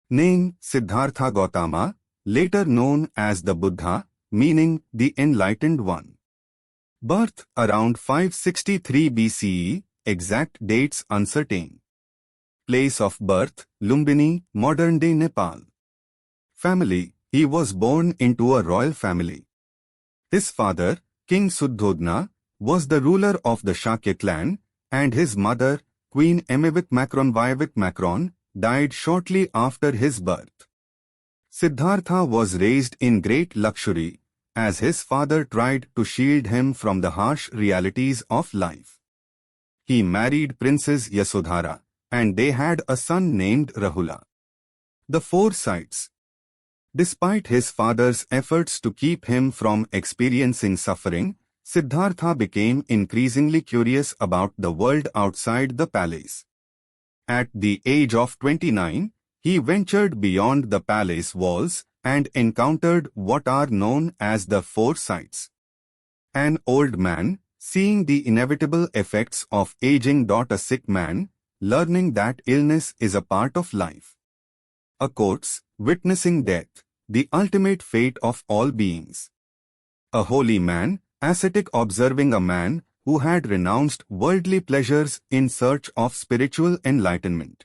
Name Siddhartha Gautama, later known as the Buddha, meaning the Enlightened One. Birth around 563 BCE, exact dates uncertain. Place of birth, Lumbini, modern-day Nepal. Family, he was born into a royal family. His father, King Suddhodna, was the ruler of the Shakya clan, and his mother, Queen Emivit Macron, died shortly after his birth. Siddhartha was raised in great luxury, as his father tried to shield him from the harsh realities of life. He married Princess Yasodhara, and they had a son named Rahula. The four sides. Despite his father's efforts to keep him from experiencing suffering, Siddhartha became increasingly curious about the world outside the palace. At the age of 29, he ventured beyond the palace walls and encountered what are known as the four sides. An old man, seeing the inevitable effects of aging. A sick man, learning that illness is a part of life. A corpse, witnessing death, the ultimate fate of all beings. A holy man, ascetic, observing a man who had renounced worldly pleasures in search of spiritual enlightenment.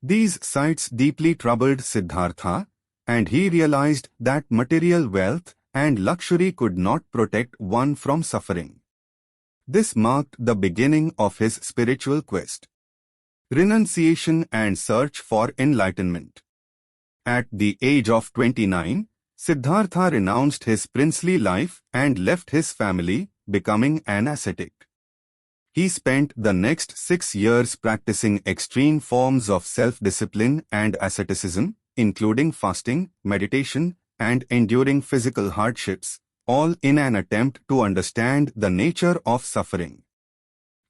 These sights deeply troubled Siddhartha, and he realized that material wealth and luxury could not protect one from suffering. This marked the beginning of his spiritual quest. Renunciation and search for enlightenment. At the age of 29, Siddhartha renounced his princely life and left his family, becoming an ascetic. He spent the next 6 years practicing extreme forms of self-discipline and asceticism, including fasting, meditation, and enduring physical hardships, all in an attempt to understand the nature of suffering.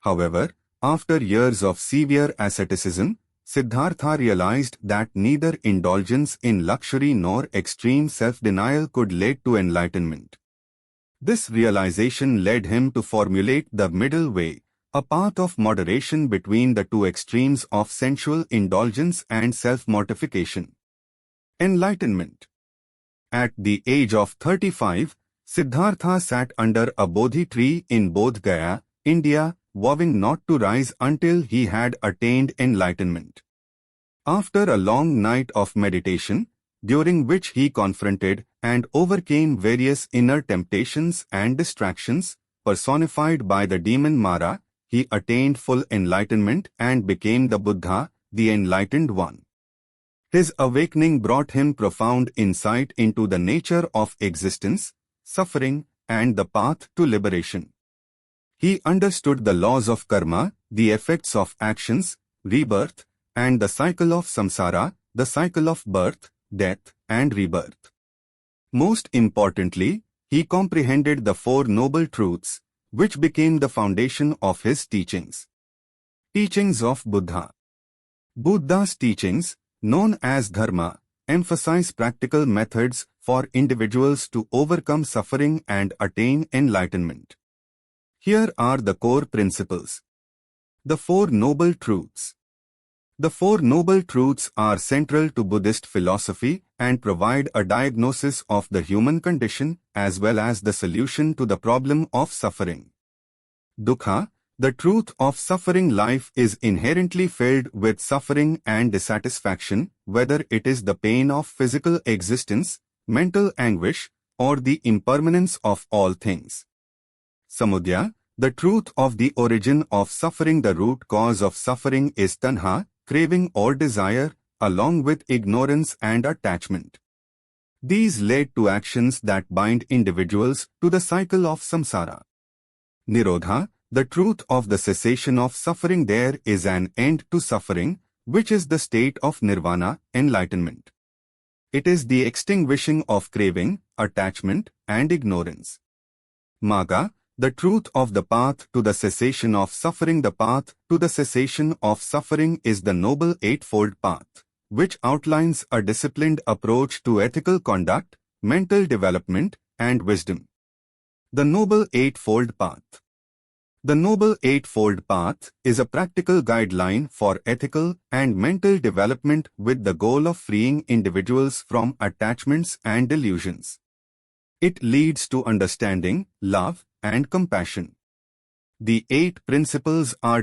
However, after years of severe asceticism, Siddhartha realized that neither indulgence in luxury nor extreme self-denial could lead to enlightenment. This realization led him to formulate the middle way, a path of moderation between the two extremes of sensual indulgence and self-mortification. Enlightenment. At the age of 35, Siddhartha sat under a bodhi tree in Bodh Gaya, India, vowing not to rise until he had attained enlightenment. After a long night of meditation, during which he confronted and overcame various inner temptations and distractions, personified by the demon Mara, he attained full enlightenment and became the Buddha, the Enlightened One. His awakening brought him profound insight into the nature of existence, suffering, and the path to liberation. He understood the laws of karma, the effects of actions, rebirth, and the cycle of samsara, the cycle of birth, death, and rebirth. Most importantly, he comprehended the Four Noble Truths, which became the foundation of his teachings. Teachings of Buddha. Buddha's teachings, known as Dharma, emphasize practical methods for individuals to overcome suffering and attain enlightenment. Here are the core principles. The Four Noble Truths. The Four Noble Truths are central to Buddhist philosophy and provide a diagnosis of the human condition as well as the solution to the problem of suffering. Dukkha, the truth of suffering. Life is inherently filled with suffering and dissatisfaction, whether it is the pain of physical existence, mental anguish, or the impermanence of all things. Samudaya, the truth of the origin of suffering. The root cause of suffering is tanha, craving or desire, along with ignorance and attachment. These led to actions that bind individuals to the cycle of samsara. Nirodha, the truth of the cessation of suffering. There is an end to suffering, which is the state of nirvana, enlightenment. It is the extinguishing of craving, attachment, and ignorance. Magga, the truth of the path to the cessation of suffering. The path to the cessation of suffering is the Noble Eightfold Path, which outlines a disciplined approach to ethical conduct, mental development, and wisdom. The Noble Eightfold Path. The Noble Eightfold Path is a practical guideline for ethical and mental development with the goal of freeing individuals from attachments and delusions. It leads to understanding, love, and compassion. The 8 principles are